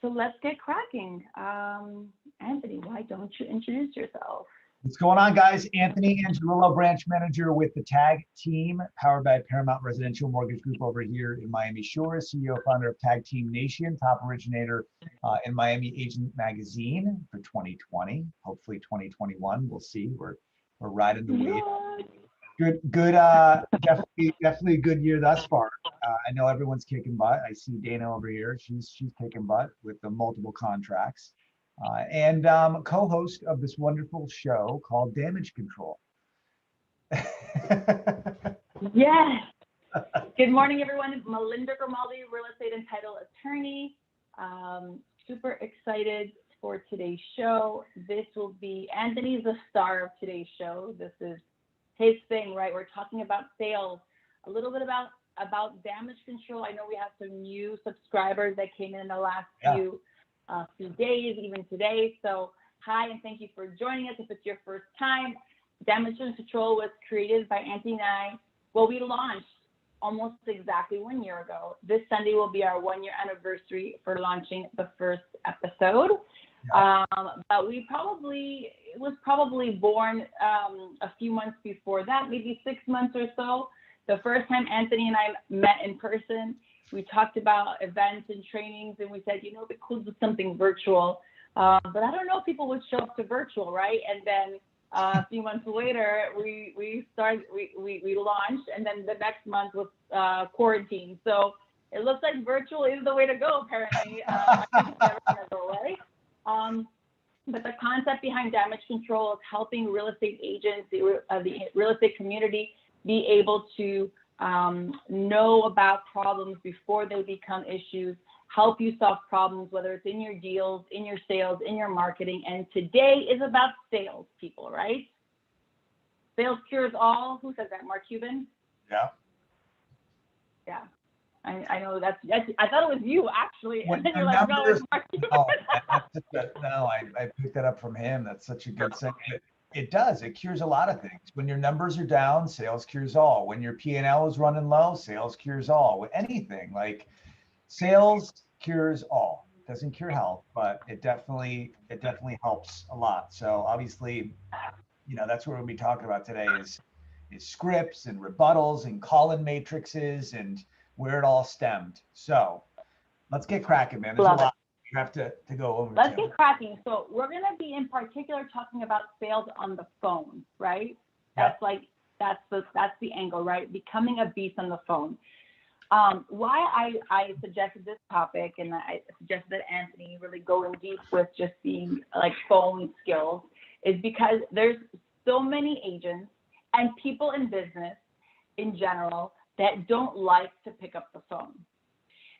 So let's get cracking. Anthony, why don't you introduce yourself? What's going on, guys? Anthony Angelillo, branch manager with the Tag Team, powered by Paramount Residential Mortgage Group over here in Miami Shores, CEO, founder of Tag Team Nation, top originator in Miami Agent Magazine for 2020. Hopefully 2021, we'll see. We're riding the wave. Good, definitely a good year thus far. I know everyone's kicking butt. I see Dana over here. She's kicking butt with the multiple contracts. And co-host of this wonderful show called Damage Control. Yes. Good morning, everyone. Melinda Grimaldi, real estate and title attorney. Super excited for today's show. This will be, Anthony's the star of today's show. This is his thing, right? We're talking about sales, a little bit about damage control. I know we have some new subscribers that came in the last few days, even today. So hi, and thank you for joining us. If it's your first time, Damage Control was created by Anthony and I. Well, we launched almost exactly 1 year ago. This Sunday will be our 1 year anniversary for launching the first episode. But it was probably born a few months before that, maybe 6 months or so. The first time Anthony and I met in person, we talked about events and trainings, and we said, it'd be cool to do something virtual. But I don't know if people would show up to virtual, right? And then a few months later, we launched, and then the next month was quarantine. So it looks like virtual is the way to go, apparently. I think it's never gonna go away. But the concept behind Damage Control is helping real estate agents, the real estate community, be able to know about problems before they become issues, help you solve problems, whether it's in your deals, in your sales, in your marketing. And today is about sales, people, right? Sales cures all. Who said that? Mark Cuban? Yeah. Yeah. I know that's I thought it was you, actually. When and then you're like, no, it's Mark Cuban. No, I picked that up from him. That's such a good sentiment. It does. It cures a lot of things. When your numbers are down, sales cures all. When your P&L is running low, sales cures all. With anything, like sales cures all. Doesn't cure health, but it definitely helps a lot. So obviously, that's what we'll be talking about today is scripts and rebuttals and call-in matrices and where it all stemmed. So let's get cracking, man. There's a lot you have to go over. Let's get cracking. So we're going to be in particular talking about sales on the phone, right? That's that's the angle, right? Becoming a beast on the phone. Why I suggested this topic, and I suggested that Anthony really go in deep with just being like phone skills, is because there's so many agents and people in business in general that don't like to pick up the phone.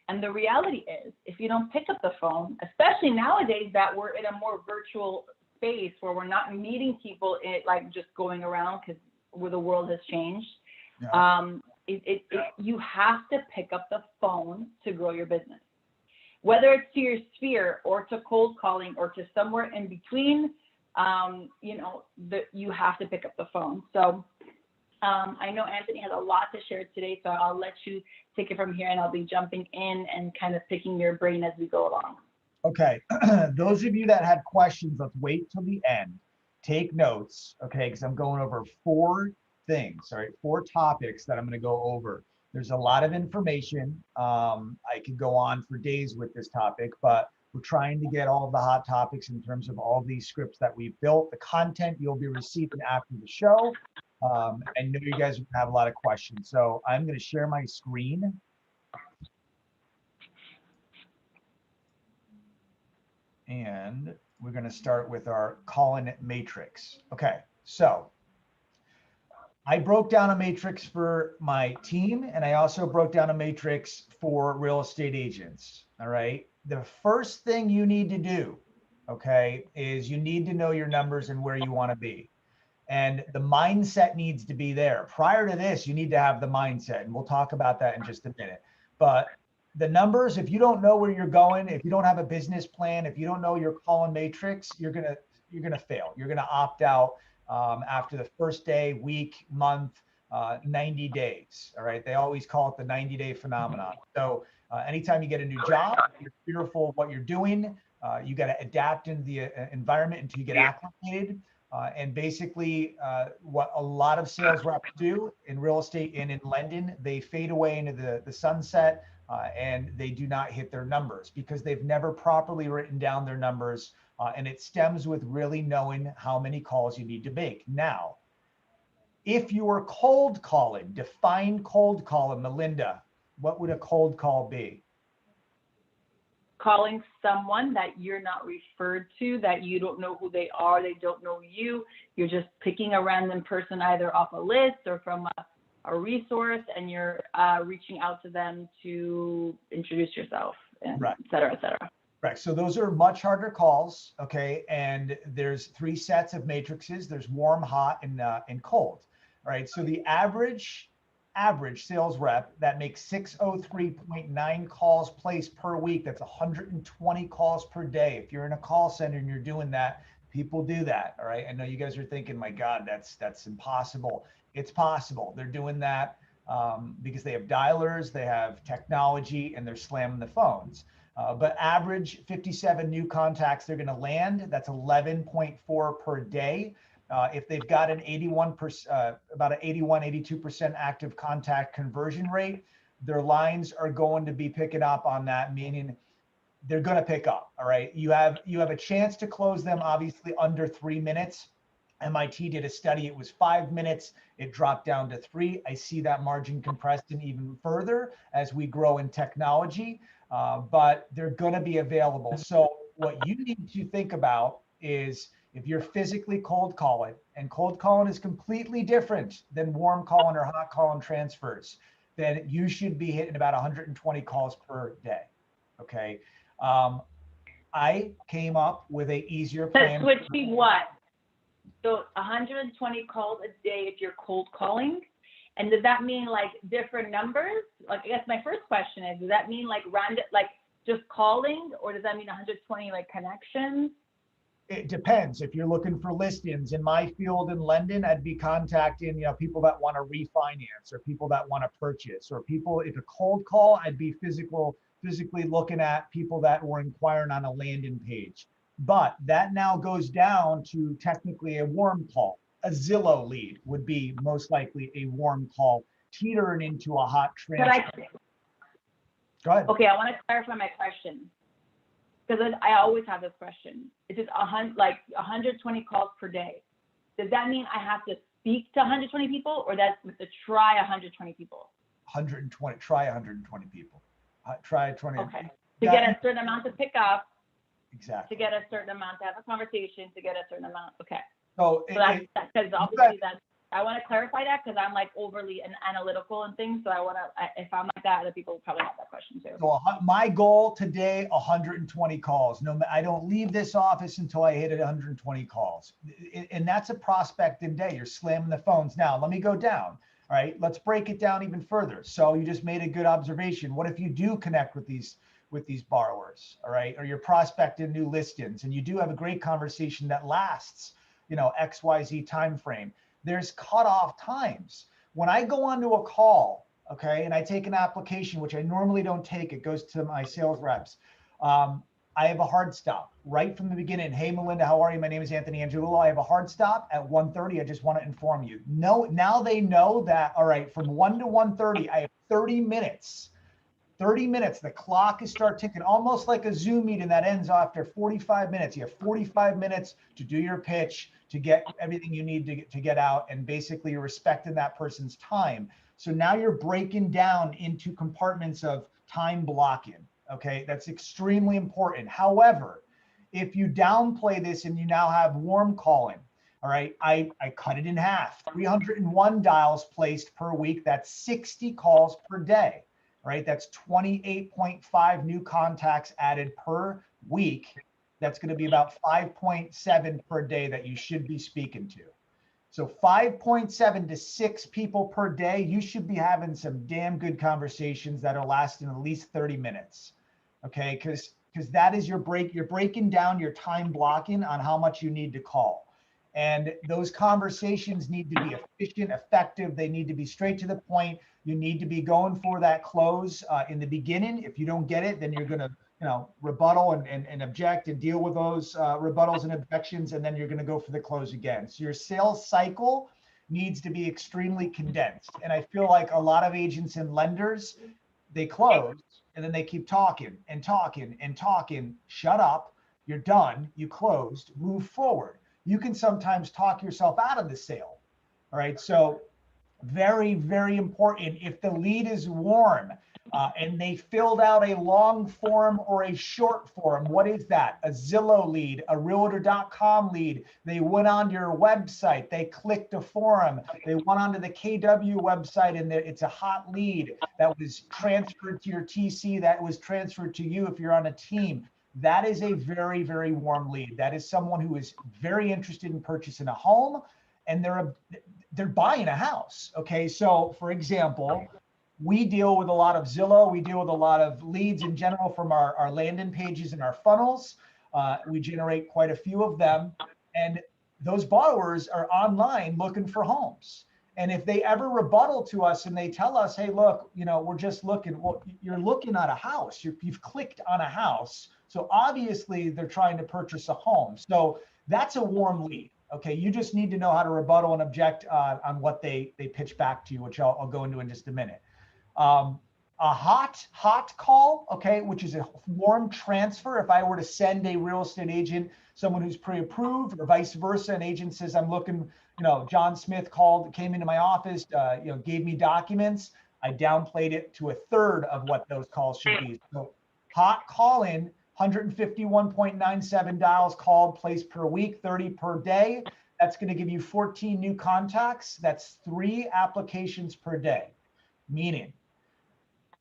And the reality is, if you don't pick up the phone, especially nowadays that we're in a more virtual space where we're not meeting people like just going around because where the world has changed, you have to pick up the phone to grow your business. Whether it's to your sphere or to cold calling or to somewhere in between, you have to pick up the phone. So I know Anthony has a lot to share today, so I'll let you take it from here, and I'll be jumping in and kind of picking your brain as we go along. Okay. Those of you that had questions, let's wait till the end. Take notes, okay, because I'm going over 4 topics that I'm going to go over. There's a lot of information. I could go on for days with this topic, but we're trying to get all of the hot topics in terms of all these scripts that we've built, the content you'll be receiving after the show. I know you guys have a lot of questions, so I'm going to share my screen. And we're going to start with our call-in matrix. Okay, so I broke down a matrix for my team, and I also broke down a matrix for real estate agents. All right, the first thing you need to do, okay, is you need to know your numbers and where you want to be. And the mindset needs to be there. Prior to this, you need to have the mindset, and we'll talk about that in just a minute. But the numbers, if you don't know where you're going, if you don't have a business plan, if you don't know your call-in matrix, you're gonna fail. You're gonna opt out after the first day, week, month, 90 days. All right, they always call it the 90-day phenomenon. So Anytime you get a new job, you're fearful of what you're doing. You got to adapt in the environment until you get acclimated. And basically, what a lot of sales reps do in real estate and in lending, they fade away into the sunset, and they do not hit their numbers because they've never properly written down their numbers. And it stems with really knowing how many calls you need to make. Now, if you are cold calling, define cold calling, Melinda. What would a cold call be? Calling someone that you're not referred to, that you don't know who they are, they don't know you. You're just picking a random person either off a list or from a resource, and you're reaching out to them to introduce yourself, and Right. et cetera, et cetera. Right. So those are much harder calls. Okay. And there's 3 sets of matrices. There's warm, hot, and cold. All right. So the average sales rep that makes 603.9 calls placed per week, that's 120 calls per day. If you're in a call center and you're doing that, people do that. All right. I know you guys are thinking, my God, that's impossible. It's possible. They're doing that because they have dialers, they have technology, and they're slamming the phones. But average 57 new contacts they're going to land. That's 11.4 per day. If they've got an 81%, about an 82% active contact conversion rate, their lines are going to be picking up on that, meaning they're going to pick up. All right. You have a chance to close them obviously under 3 minutes. MIT did a study. It was 5 minutes. It dropped down to 3. I see that margin compressing even further as we grow in technology. But they're going to be available. So what you need to think about is if you're physically cold calling, and cold calling is completely different than warm calling or hot calling transfers, then you should be hitting about 120 calls per day. Okay. I came up with a easier plan. So switch me what? So 120 calls a day if you're cold calling. And does that mean like different numbers? Like, I guess my first question is, does that mean like random, like just calling, or does that mean 120 like connections? It depends. If you're looking for listings in my field in London, I'd be contacting, people that want to refinance or people that want to purchase, or people, if a cold call, I'd be physically looking at people that were inquiring on a landing page. But that now goes down to technically a warm call. A Zillow lead would be most likely a warm call, teetering into a hot transfer. Go ahead. Okay, I want to clarify my question, because I always have this question. It's just 120 calls per day. Does that mean I have to speak to 120 people, or that's to try 120 people? 120. Try 120 people. Try 20. Okay. To get a certain amount to pick up. Exactly. To get a certain amount to have a conversation. To get a certain amount. Okay. So that's because obviously I want to clarify that, because I'm like overly analytical and things. So I want to, if I'm like that, other people probably have that question too. So my goal today, 120 calls. No, I don't leave this office until I hit 120 calls. And that's a prospecting day. You're slamming the phones. Now, let me go down. All right, let's break it down even further. So you just made a good observation. What if you do connect with these borrowers, all right, or you're prospecting new listings, and you do have a great conversation that lasts, XYZ time frame? There's cutoff times. When I go onto a call, okay, and I take an application, which I normally don't take, it goes to my sales reps. I have a hard stop right from the beginning. Hey, Melinda, how are you? My name is Anthony Angelillo. I have a hard stop at 1:30. I just want to inform you. No, now they know that, all right, from 1 to 1:30, I have 30 minutes. 30 minutes, the clock is start ticking, almost like a Zoom meeting that ends after 45 minutes. You have 45 minutes to do your pitch, to get everything you need to get out, and basically you're respecting that person's time. So now you're breaking down into compartments of time blocking, okay? That's extremely important. However, if you downplay this and you now have warm calling, all right, I cut it in half, 301 dials placed per week, that's 60 calls per day. Right, that's 28.5 new contacts added per week. That's going to be about 5.7 per day that you should be speaking to. So 5.7 to 6 people per day, you should be having some damn good conversations that are lasting at least 30 minutes. Okay, because that is you're breaking down your time blocking on how much you need to call. And those conversations need to be efficient, effective. They need to be straight to the point. You need to be going for that close in the beginning. If you don't get it, then you're going to, rebuttal and object and deal with those rebuttals and objections, and then you're going to go for the close again. So your sales cycle needs to be extremely condensed. And I feel like a lot of agents and lenders, they close and then they keep talking and talking and talking. Shut up. You're done. You closed. Move forward. You can sometimes talk yourself out of the sale. All right. So very, very important. If the lead is warm and they filled out a long form or a short form, what is that? A Zillow lead, a realtor.com lead. They went on your website, they clicked a forum, they went onto the KW website, and it's a hot lead that was transferred to your TC, that was transferred to you if you're on a team. That is a very, very warm lead. That is someone who is very interested in purchasing a home, and they're buying a house. Okay, so for example, we deal with a lot of Zillow. We deal with a lot of leads in general from our landing pages and our funnels. We generate quite a few of them, and those borrowers are online looking for homes. And if they ever rebuttal to us and they tell us, hey, look, we're just looking, well, you're looking at a house. You've clicked on a house. So obviously they're trying to purchase a home. So that's a warm lead. Okay, you just need to know how to rebuttal and object on what they pitch back to you, which I'll go into in just a minute. A hot call, okay, which is a warm transfer. If I were to send a real estate agent, someone who's pre-approved, or vice versa, an agent says, I'm looking, John Smith came into my office, gave me documents. I downplayed it to a third of what those calls should be. So hot call in, 151.97 dials called, placed per week, 30 per day. That's going to give you 14 new contacts. That's 3 applications per day. Meaning,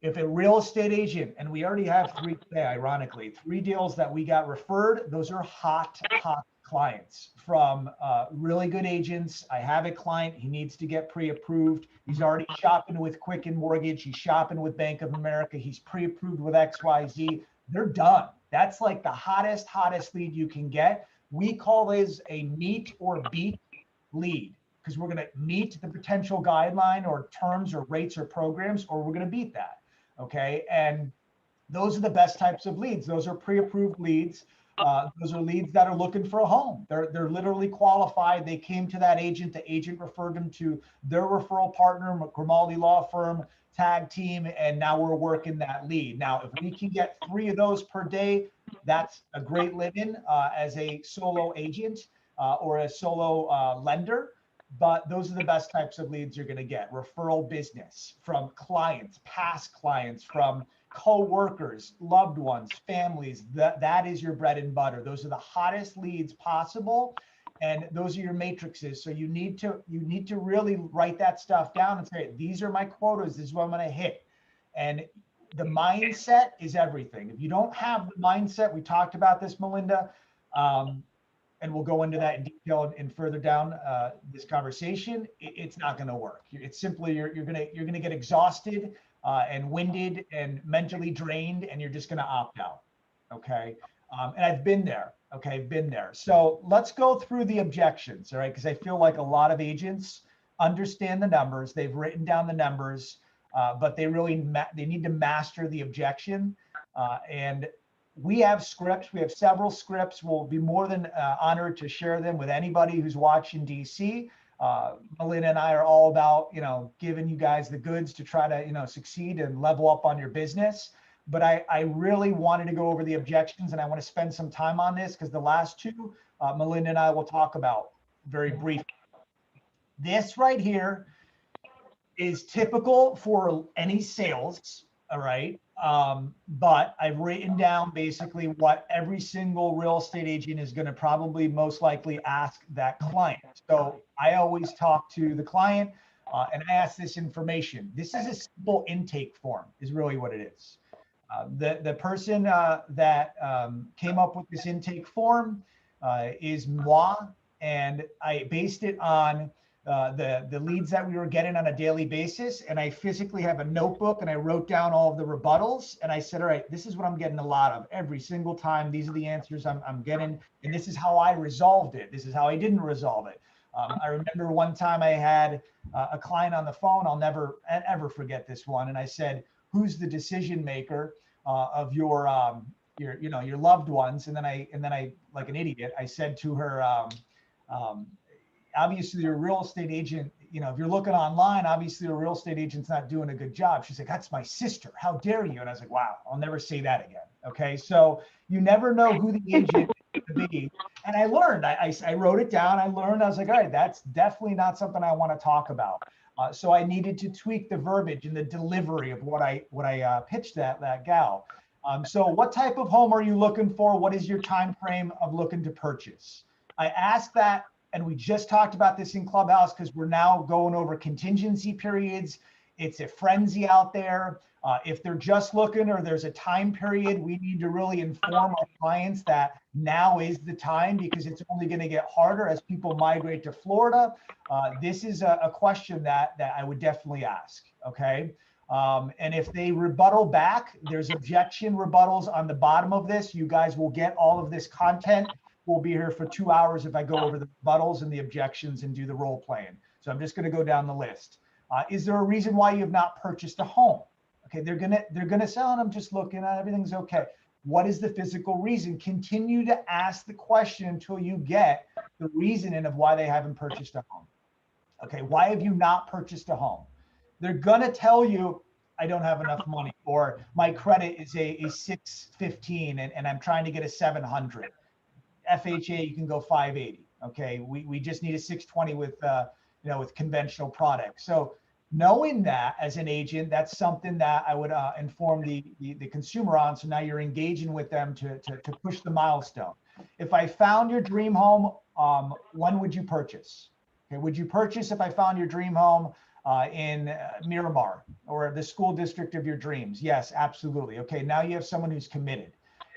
if a real estate agent, and we already have 3 today, ironically, 3 deals that we got referred, those are hot clients from really good agents. I have a client, he needs to get pre-approved. He's already shopping with Quicken Mortgage. He's shopping with Bank of America. He's pre-approved with XYZ. They're done. That's like the hottest lead you can get. We call this a meet or beat lead, because we're going to meet the potential guideline or terms or rates or programs, or we're going to beat that. Okay. And those are the best types of leads. Those are pre-approved leads. Those are leads that are looking for a home. They're literally qualified. They came to that agent. The agent referred them to their referral partner, Grimaldi Law Firm, tag team, and now we're working that lead. Now, if we can get 3 of those per day, that's a great living as a solo agent or a solo lender. But those are the best types of leads you're going to get. Referral business from clients, past clients, from co-workers, loved ones, families. That is your bread and butter. Those are the hottest leads possible. And those are your matrices. So you need to really write that stuff down and say, these are my quotas. This is what I'm going to hit. And the mindset is everything. If you don't have the mindset, we talked about this, Melinda, and we'll go into that in detail and further down this conversation. It's not going to work. It's simply you're going to get exhausted and winded and mentally drained, and you're just going to opt out. Okay. And I've been there. Okay, I've been there. So let's go through the objections, all right? Because I feel like a lot of agents understand the numbers. They've written down the numbers, but they really they need to master the objection. And we have scripts. We have several scripts. We'll be more than honored to share them with anybody who's watching DC. Melinda and I are all about, giving you guys the goods to try to, succeed and level up on your business. But I really wanted to go over the objections, and I want to spend some time on this because the last 2, Melinda and I will talk about very briefly. This right here is typical for any sales, all right? But I've written down basically what every single real estate agent is going to probably most likely ask that client. So I always talk to the client and ask this information. This is a simple intake form is really what it is. The person that came up with this intake form is moi, and I based it on the leads that we were getting on a daily basis. And I physically have a notebook, and I wrote down all of the rebuttals, and I said, all right, this is what I'm getting a lot of every single time. These are the answers I'm getting, and this is how I resolved it. This is how I didn't resolve it. I remember one time I had a client on the phone. I'll never ever forget this one. And I said, "Who's the decision maker of your your loved ones?" And then I like an idiot, I said to her, obviously your real estate agent, if you're looking online, obviously your real estate agent's not doing a good job. She's like, "That's my sister. How dare you?" And I was like, wow, I'll never say that again. Okay. So you never know who the agent is going to be. And I learned, I wrote it down. I learned, I was like, all right, that's definitely not something I want to talk about. So I needed to tweak the verbiage and the delivery of what I pitched that gal. So what type of home are you looking for? What is your time frame of looking to purchase? I asked that, and we just talked about this in Clubhouse because we're now going over contingency periods. It's a frenzy out there. If they're just looking or there's a time period, we need to really inform our clients that now is the time, because it's only going to get harder as people migrate to Florida. This is a question that I would definitely ask. Okay. And if they rebuttal back, there's objection rebuttals on the bottom of this. You guys will get all of this content. We'll be here for 2 hours if I go over the rebuttals and the objections and do the role playing. So I'm just going to go down the list. Is there a reason why you have not purchased a home? Okay, they're gonna sell, and I'm just looking at everything's okay. What is the physical reason? Continue to ask the question until you get the reasoning of why they haven't purchased a home. Okay, why have you not purchased a home? They're gonna tell you, I don't have enough money, or my credit is a 615 and I'm trying to get a 700. FHA, you can go 580. Okay, we just need a 620 with with conventional products. So knowing that as an agent, that's something that I would inform the consumer on. So now you're engaging with them to push the milestone. If I found your dream home, when would you purchase? Okay, would you purchase if I found your dream home in Miramar or the school district of your dreams? Yes, absolutely. Okay, now you have someone who's committed.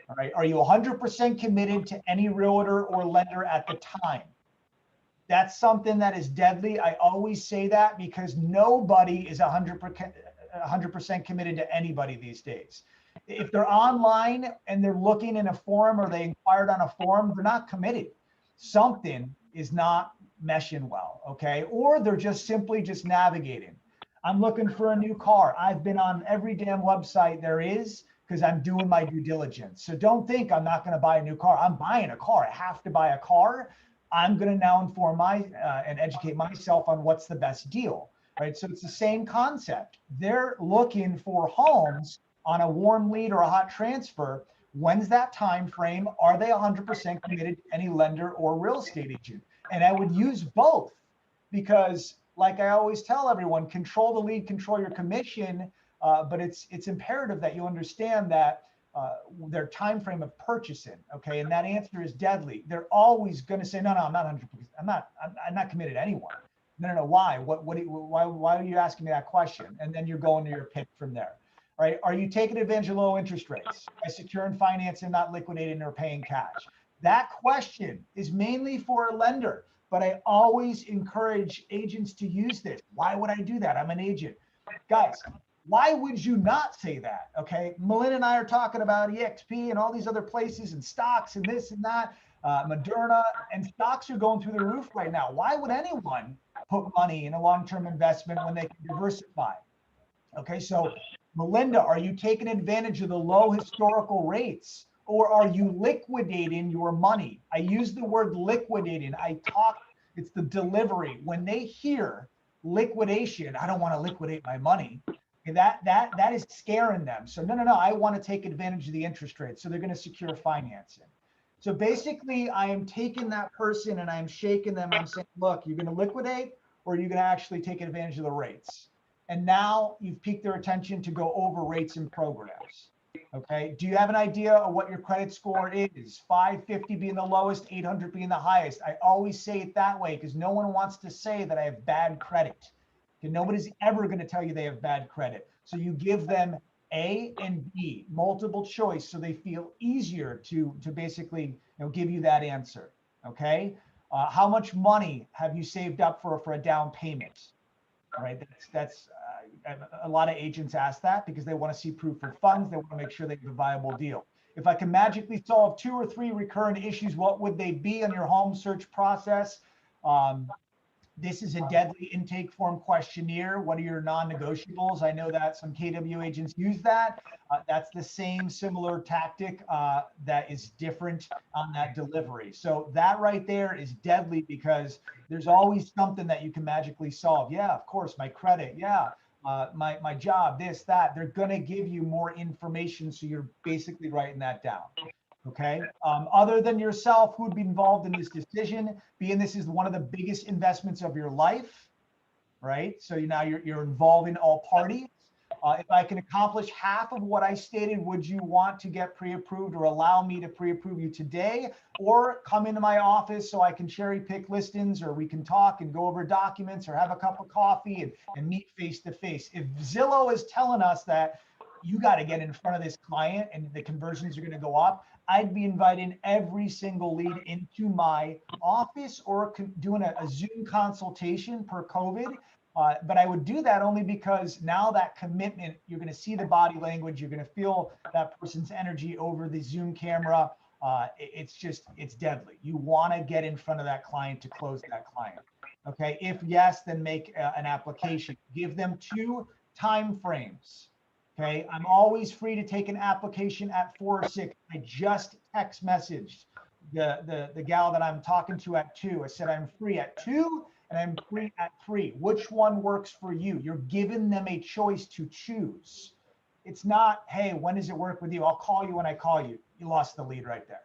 All right, are you 100% committed to any realtor or lender at the time? That's something that is deadly. I always say that because nobody is 100% committed to anybody these days. If they're online and they're looking in a forum or they inquired on a forum, they're not committed. Something is not meshing well, okay? Or they're just simply just navigating. I'm looking for a new car. I've been on every damn website there is because I'm doing my due diligence. So don't think I'm not going to buy a new car. I'm buying a car. I have to buy a car. I'm going to now inform and educate myself on what's the best deal, right? So it's the same concept. They're looking for homes on a warm lead or a hot transfer. When's that time frame? Are they 100% committed to any lender or real estate agent? And I would use both because, like I always tell everyone, control the lead, control your commission. But it's imperative that you understand that their time frame of purchasing, okay, and that answer is deadly. They're always going to say, no, I'm not 100%. I'm not committed to anyone. No. Why? Why are you asking me that question? And then you're going to your pitch from there. All right. Are you taking advantage of low interest rates by securing financing, not liquidating or paying cash? That question is mainly for a lender, but I always encourage agents to use this. Why would I do that? I'm an agent. Guys, why would you not say that? Okay. Melinda and I are talking about EXP and all these other places and stocks and this and that, Moderna, and stocks are going through the roof right now. Why would anyone put money in a long-term investment when they can diversify? Okay. So Melinda, are you taking advantage of the low historical rates or are you liquidating your money? I use the word liquidating. It's the delivery. When they hear liquidation, I don't want to liquidate my money. That is scaring them. So no, I want to take advantage of the interest rate. So they're going to secure financing. So basically I am taking that person and I'm shaking them. I'm saying, look, you're going to liquidate or are you going to actually take advantage of the rates? And now you've piqued their attention to go over rates and programs. Okay. Do you have an idea of what your credit score is? 550 being the lowest, 800 being the highest. I always say it that way because no one wants to say that I have bad credit. Okay, nobody's ever going to tell you they have bad credit. So you give them A and B, multiple choice, so they feel easier to basically give you that answer. Okay. How much money have you saved up for a down payment? All right. That's a lot of agents ask that because they want to see proof of funds. They want to make sure they have a viable deal. If I can magically solve 2 or 3 recurrent issues, what would they be on your home search process? This is a deadly intake form questionnaire. What are your non-negotiables? I know that some KW agents use that. That's the same similar tactic that is different on that delivery. So that right there is deadly because there's always something that you can magically solve. Yeah, of course, my credit. Yeah, my job, this, that. They're going to give you more information. So you're basically writing that down. Okay. Other than yourself, who would be involved in this decision? Being this is one of the biggest investments of your life, right? So now you're involving all parties. If I can accomplish half of what I stated, would you want to get pre-approved or allow me to pre-approve you today, or come into my office so I can cherry pick listings, or we can talk and go over documents, or have a cup of coffee and meet face to face? If Zillow is telling us that you got to get in front of this client and the conversions are going to go up, I'd be inviting every single lead into my office or doing a Zoom consultation per COVID. But I would do that only because now that commitment, you're going to see the body language, you're going to feel that person's energy over the Zoom camera. It's deadly. You want to get in front of that client to close that client. Okay. If yes, then make an application. Give them 2 time frames. Okay, I'm always free to take an application at 4 or 6. I just text messaged the gal that I'm talking to at 2. I said I'm free at 2 and I'm free at 3. Which one works for you? You're giving them a choice to choose. It's not, hey, when does it work with you? I'll call you when I call you. You lost the lead right there.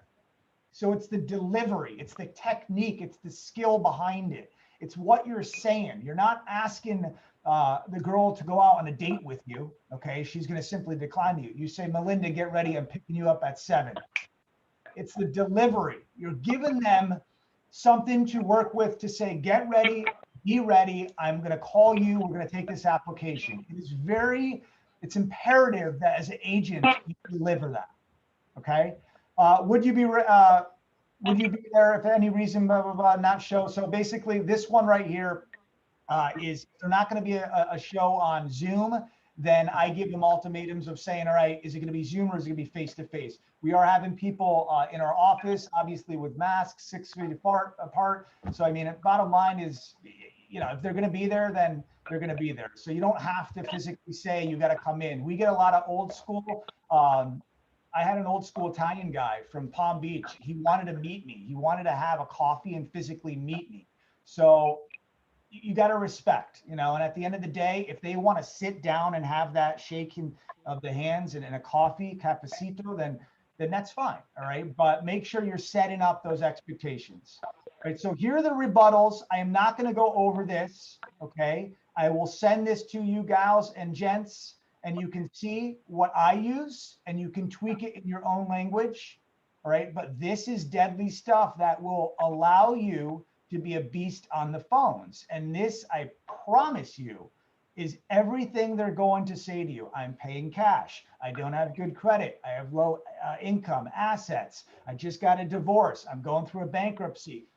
So it's the delivery, it's the technique, it's the skill behind it. It's what you're saying. You're not asking the girl to go out on a date with you. Okay, she's going to simply decline you. You say, Melinda, get ready. I'm picking you up at 7. It's the delivery. You're giving them something to work with to say, get ready, be ready. I'm going to call you. We're going to take this application. It's imperative that as an agent, you deliver that. Okay. Would you be there if any reason, blah, blah, blah, not show? So basically this one right here is they're not going to be a show on Zoom. Then I give them ultimatums of saying, all right, is it going to be Zoom or is it going to be face-to-face? We are having people in our office, obviously with masks, 6 feet apart. So, I mean, bottom line is, if they're going to be there, then they're going to be there. So you don't have to physically say you got to come in. We get a lot of old school. I had an old school Italian guy from Palm Beach. He wanted to meet me. He wanted to have a coffee and physically meet me. So you got to respect, and at the end of the day, if they want to sit down and have that shaking of the hands and a coffee, cafecito, then that's fine. All right. But make sure you're setting up those expectations. All right. So here are the rebuttals. I am not going to go over this. Okay. I will send this to you gals and gents, and you can see what I use and you can tweak it in your own language. All right. But this is deadly stuff that will allow you to be a beast on the phones. And this, I promise you, is everything they're going to say to you. I'm paying cash. I don't have good credit. I have low income, assets. I just got a divorce. I'm going through a bankruptcy.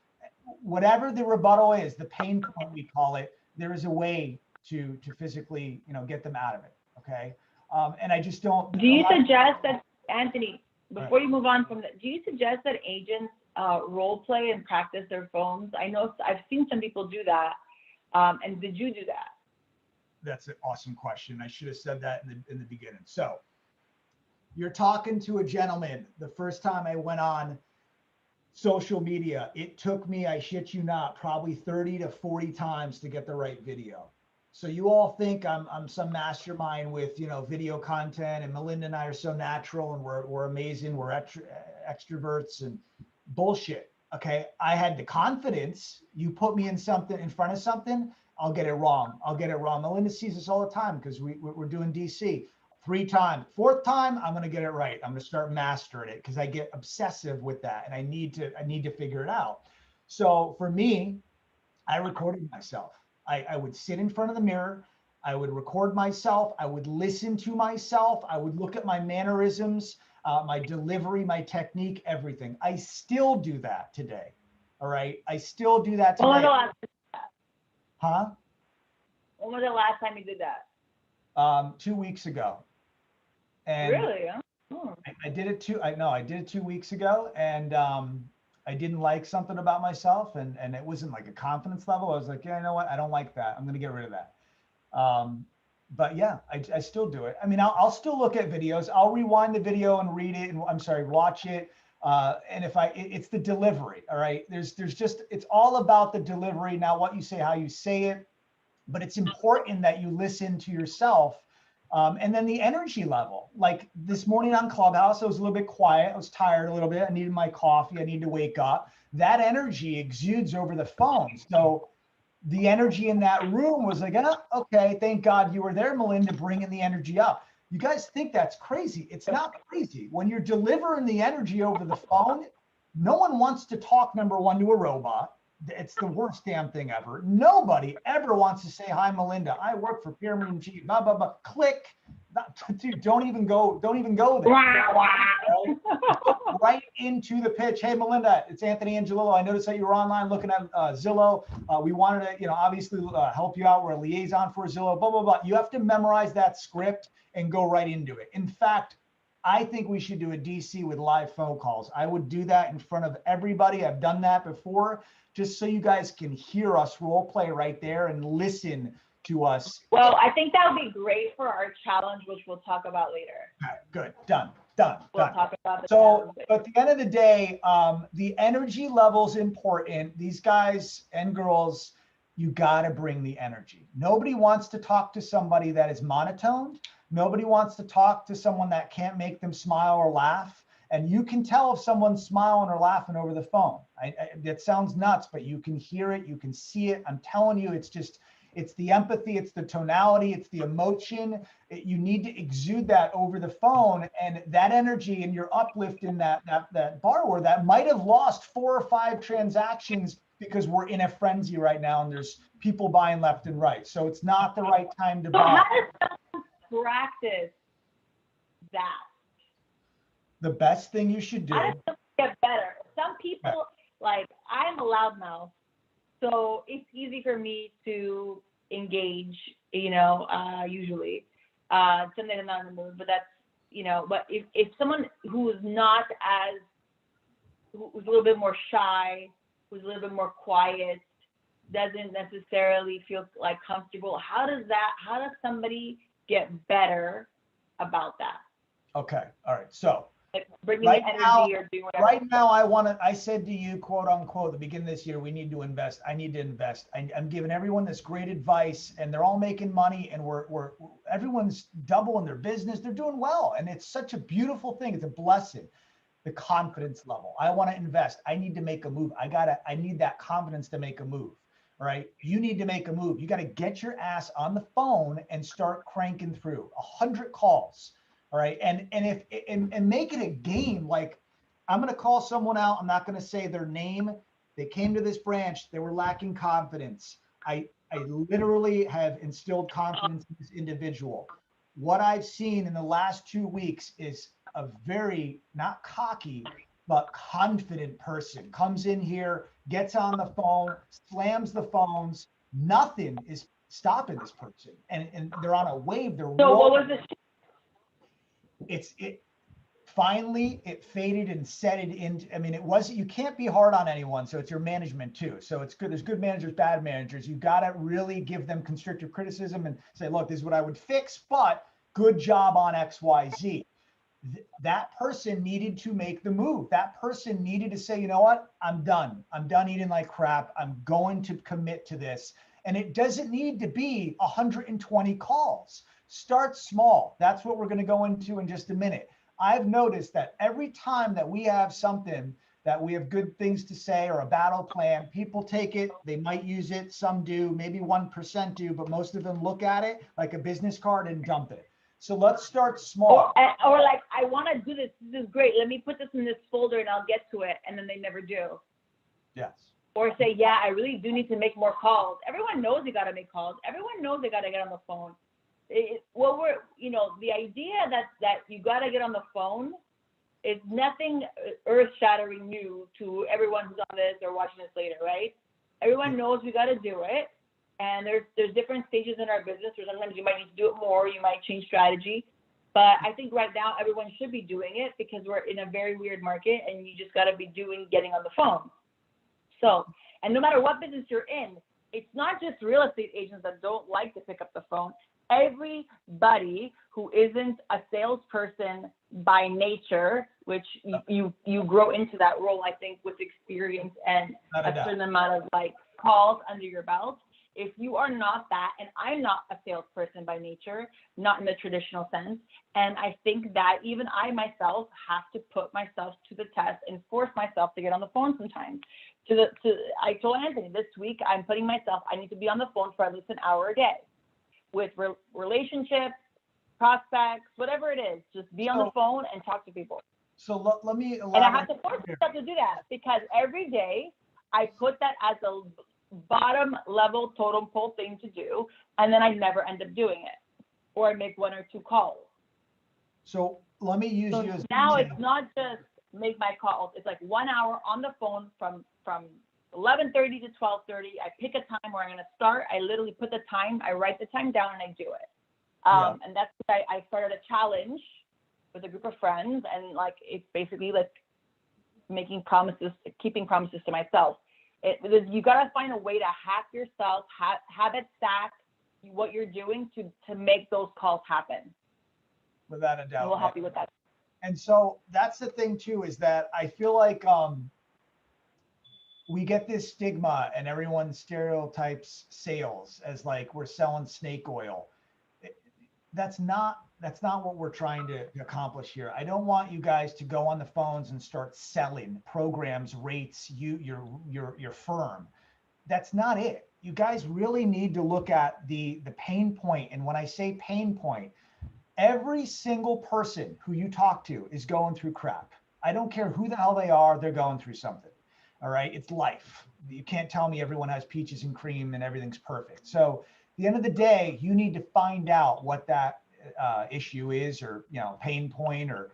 Whatever the rebuttal is, the pain point we call it, there is a way to physically, get them out of it. Okay. And I just don't. Do you suggest that, Anthony, before you move on from that, do you suggest that agents role play and practice their phones? I know I've seen some people do that. And did you do that? That's an awesome question. I should have said that in the beginning. So you're talking to a gentleman. The first time I went on social media, it took me, I shit you not, probably 30 to 40 times to get the right video. So you all think I'm some mastermind with, video content, and Melinda and I are so natural and we're amazing. We're extroverts and bullshit. Okay. I had the confidence. You put me in front of something, I'll get it wrong. Melinda sees us all the time because we're doing DC 3 times. 4th time, I'm going to get it right. I'm going to start mastering it because I get obsessive with that and I need to figure it out. So for me, I recorded myself. I would sit in front of the mirror. I would record myself. I would listen to myself. I would look at my mannerisms, my delivery, my technique, everything. I still do that today. All right. I still do that today. When was the last time? Huh? When was the last time you did that? 2 weeks ago. And really? Oh. I did it 2 weeks ago. And I didn't like something about myself, and it wasn't like a confidence level. I was like, yeah, you know what? I don't like that. I'm going to get rid of that. But yeah, I still do it. I mean, I'll still look at videos. I'll rewind the video and read it, and watch it. And if it's the delivery, all right, there's just, it's all about the delivery. Now, what you say, how you say it, but it's important that you listen to yourself. And then the energy level, like this morning on Clubhouse, I was a little bit quiet. I was tired a little bit. I needed my coffee. I needed to wake up. That energy exudes over the phone. So the energy in that room was like, oh, okay, thank God you were there, Melinda, bringing the energy up. You guys think that's crazy. It's not crazy. When you're delivering the energy over the phone, no one wants to talk, number one, to a robot. It's the worst damn thing ever. Nobody ever wants to say, hi, Melinda, I work for Pyramid G, blah, blah, blah. Click. Dude, don't even go there. Right? Right into the pitch. Hey, Melinda, it's Anthony Angelillo. I noticed that you were online looking at Zillow. We wanted to, obviously help you out. We're a liaison for Zillow, blah, blah, blah. You have to memorize that script and go right into it. In fact, I think we should do a DC with live phone calls. I would do that in front of everybody. I've done that before, just so you guys can hear us role play right there and listen to us. Well, I think that would be great for our challenge, which we'll talk about later. Okay, good. Done. We'll talk about the so at the end of the day, the energy level's important. These guys and girls, you got to bring the energy. Nobody wants to talk to somebody that is monotoned. Nobody wants to talk to someone that can't make them smile or laugh. And you can tell if someone's smiling or laughing over the phone. That sounds nuts, but you can hear it. You can see it. I'm telling you, it's the empathy, it's the tonality, it's the emotion. You need to exude that over the phone, and that energy and your uplift in that borrower that might have lost 4 or 5 transactions because we're in a frenzy right now and there's people buying left and right. So it's not the right time to buy. How does someone practice that? The best thing you should do. How does someone get better? Some people, like, I'm a loudmouth, so it's easy for me to engage, usually. Something I'm not in the mood, but that's, but if someone who's not who's a little bit more shy, who's a little bit more quiet, doesn't necessarily feel like comfortable, how does somebody get better about that? Okay. All right. So like bringing the energy or doing whatever. Right now, I said to you, quote unquote, the beginning of this year, we need to invest. I need to invest. I'm giving everyone this great advice, and they're all making money, and everyone's doubling their business. They're doing well, and it's such a beautiful thing. It's a blessing. The confidence level. I want to invest. I need to make a move. I need that confidence to make a move. All right. You need to make a move. You got to get your ass on the phone and start cranking through 100 calls. All right. And make it a game. Like, I'm going to call someone out. I'm not going to say their name. They came to this branch. They were lacking confidence. I literally have instilled confidence in this individual. What I've seen in the last 2 weeks is a very, not cocky, but confident person comes in here, gets on the phone, slams the phones. Nothing is stopping this person. And they're on a wave. They're so rolling. What was this? Finally it faded and set it into, you can't be hard on anyone. So it's your management too. So it's good. There's good managers, bad managers. You got to really give them constructive criticism and say, look, this is what I would fix, but good job on X, Y, Z. That person needed to make the move. That person needed to say, you know what? I'm done. I'm done eating like crap. I'm going to commit to this. And it doesn't need to be 120 calls. Start small. That's what we're going to go into in just a minute. I've noticed that every time that we have something that we have good things to say or a battle plan, people take it, they might use it, some do, maybe 1% do, but most of them look at it like a business card and dump it. So let's start small. Or like, I want to do this. This is great. Let me put this in this folder and I'll get to it. And then they never do. Yes. Or say, yeah, I really do need to make more calls. Everyone knows they got to make calls. Everyone knows they got to get on the phone. The idea that you got to get on the phone is nothing earth-shattering new to everyone who's on this or watching this later, right? Everyone knows we got to do it. And there's different stages in our business. Or sometimes you might need to do it more. You might change strategy. But I think right now everyone should be doing it because we're in a very weird market and you just got to be getting on the phone. So, and no matter what business you're in, it's not just real estate agents that don't like to pick up the phone. Everybody who isn't a salesperson by nature, which you grow into that role, I think, with experience and a certain amount of like calls under your belt. If you are not that, and I'm not a salesperson by nature, not in the traditional sense, and I think that even I myself have to put myself to the test and force myself to get on the phone sometimes. I told Anthony this week, I need to be on the phone for at least an hour a day with relationships, prospects, whatever it is. Just be on the phone and talk to people. So let me elaborate. And I have to force myself to do that because every day I put that as a bottom level totem pole thing to do, and then I never end up doing it, or I make 1 or 2 calls. So let me use you as now it's not just make my calls. It's like 1 hour on the phone from 11:30 to 12:30. I pick a time where I'm going to start. I literally put the time, I write the time down, and I do it. And that's why I started a challenge with a group of friends, and like it's basically like making promises, keeping promises to myself. You got to find a way to hack yourself, habit stack what you're doing to make those calls happen. Without a doubt. And we'll help you with that. And so that's the thing too, is that I feel like we get this stigma and everyone stereotypes sales as like we're selling snake oil. That's not what we're trying to accomplish here. I don't want you guys to go on the phones and start selling programs, rates, your firm. That's not it. You guys really need to look at the pain point. And when I say pain point, every single person who you talk to is going through crap. I don't care who the hell they are, they're going through something. All right, it's life. You can't tell me everyone has peaches and cream and everything's perfect. So at the end of the day, you need to find out what that issue is, or pain point, or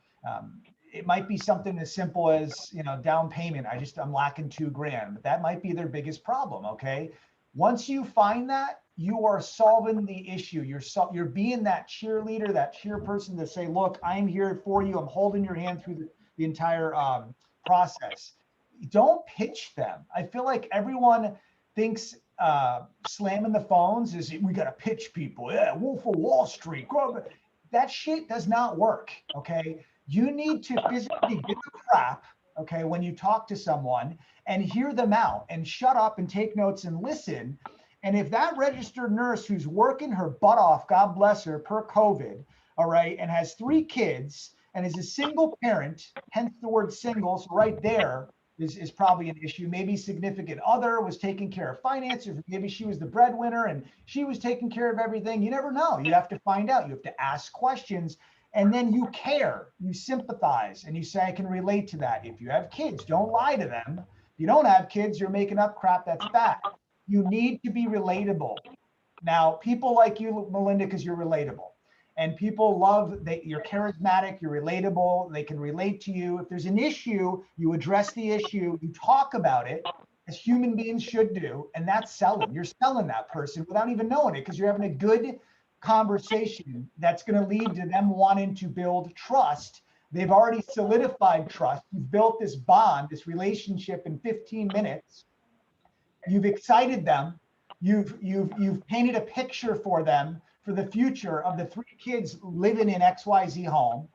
it might be something as simple as down payment. I'm lacking $2,000, but that might be their biggest problem. Okay, once you find that, you are solving the issue. You're being that cheerleader, that cheerperson to say, look, I'm here for you. I'm holding your hand through the entire process. Don't pitch them. I feel like everyone thinks slamming the phones is we got to pitch people. Yeah, Wolf of Wall Street. That shit does not work. Okay. You need to physically give a crap. Okay. When you talk to someone and hear them out and shut up and take notes and listen. And if that registered nurse who's working her butt off, God bless her, per COVID, all right, and has 3 kids and is a single parent, hence the word singles right there, is probably an issue. Maybe significant other was taking care of finances. Maybe she was the breadwinner and she was taking care of everything. You never know. You have to find out. You have to ask questions, and then you care, you sympathize, and you say, I can relate to that. If you have kids, don't lie to them. If you don't have kids, you're making up crap. That's bad. You need to be relatable. Now, people like you, Melinda, because you're relatable. And people love that you're charismatic, you're relatable, they can relate to you. If there's an issue, you address the issue, you talk about it as human beings should do, and that's selling. You're selling that person without even knowing it because you're having a good conversation that's going to lead to them wanting to build trust. They've already solidified trust. You've built this bond, this relationship in 15 minutes. You've excited them. You've painted a picture for them for the future of the 3 kids living in XYZ home.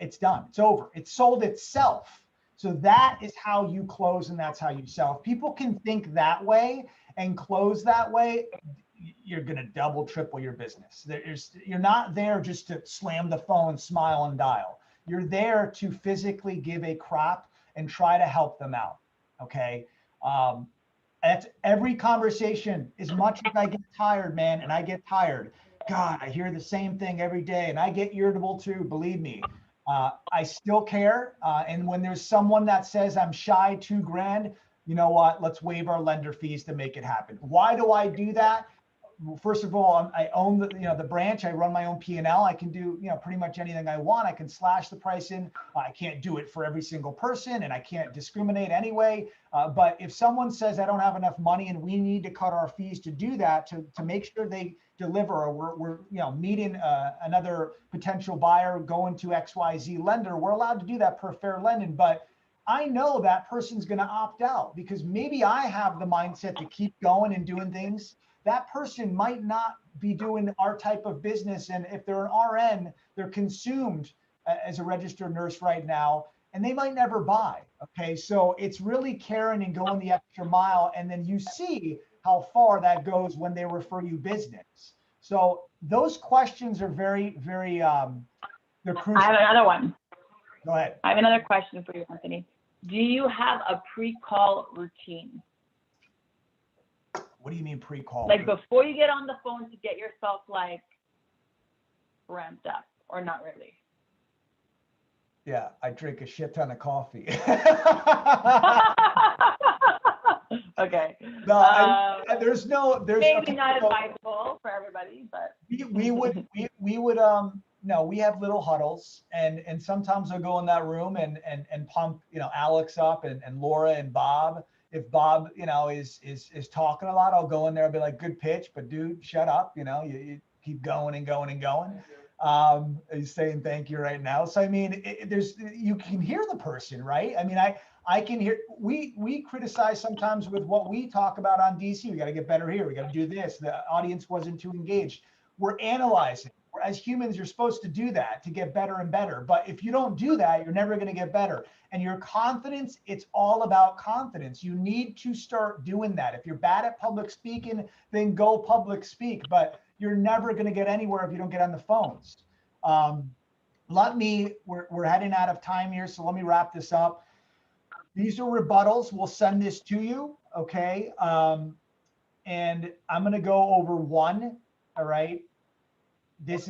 It's done. It's over. It's sold itself. So that is how you close, and that's how you sell. If people can think that way and close that way, you're going to double, triple your business. You're not there just to slam the phone, smile, and dial. You're there to physically give a crap and try to help them out. Okay. That's every conversation. As much as I get tired, man, and I get tired, God, I hear the same thing every day, and I get irritable too, believe me. I still care. And when there's someone that says I'm shy $2,000, you know what? Let's waive our lender fees to make it happen. Why do I do that? first of all, I own the branch. I run my own P&L. I can do, pretty much anything I want. I can slash the price in. I can't do it for every single person, and I can't discriminate anyway. But if someone says I don't have enough money and we need to cut our fees to do that, to make sure they deliver, or we're meeting another potential buyer going to XYZ lender, we're allowed to do that per fair lending. But I know that person's going to opt out because maybe I have the mindset to keep going and doing things. That person might not be doing our type of business. And if they're an RN, they're consumed as a registered nurse right now, and they might never buy. Okay. So it's really caring and going the extra mile. And then you see how far that goes when they refer you business. So those questions are very, very, they're crucial. I have another one. Go ahead. I have another question for you, Anthony. Do you have a pre-call routine? What do you mean pre-call? Like before you get on the phone to get yourself like ramped up, or not really? Yeah, I drink a shit ton of coffee. Okay. No, there's maybe okay, not so advisable for everybody, but we would no, we have little huddles, and sometimes I'll go in that room and pump Alex up and Laura and Bob. If Bob is talking a lot, I'll go in there and be like, good pitch, but dude, shut up. You keep going and going and going. He's saying thank you right now. So I mean, you can hear the person, right? I mean, I can hear. We criticize sometimes with what we talk about on DC. We got to get better here. We got to do this. The audience wasn't too engaged. We're analyzing. As humans, you're supposed to do that to get better and better. But if you don't do that, you're never going to get better. And your confidence, it's all about confidence. You need to start doing that. If you're bad at public speaking, then go public speak. But you're never going to get anywhere if you don't get on the phones. We're heading out of time here, so let me wrap this up. These are rebuttals. We'll send this to you, okay? And I'm going to go over one, all right?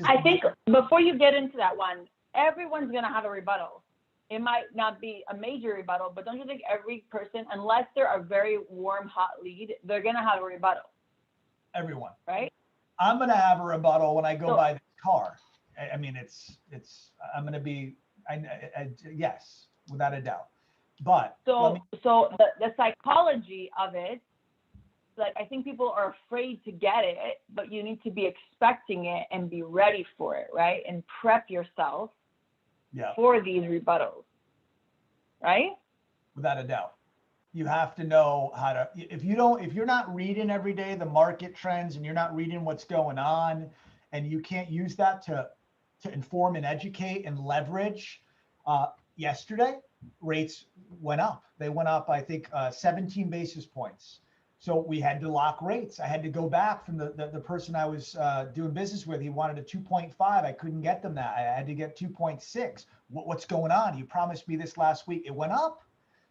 I think before you get into that one, everyone's going to have a rebuttal. It might not be a major rebuttal, but don't you think every person, unless they're a very warm, hot lead, they're going to have a rebuttal? Everyone. Right? I'm going to have a rebuttal when I go buy the car. I mean, I'm going to be, yes, without a doubt. But so the psychology of it, like, I think people are afraid to get it, but you need to be expecting it and be ready for it, right? And prep yourself for these rebuttals, right? Without a doubt. You have to know how to, if you're not reading every day the market trends, and you're not reading what's going on, and you can't use that to inform and educate and leverage. Yesterday, rates went up. They went up, I think, 17 basis points. So we had to lock rates. I had to go back from the person I was doing business with. He wanted a 2.5. I couldn't get them that. I had to get 2.6. What's going on? You promised me this last week. It went up.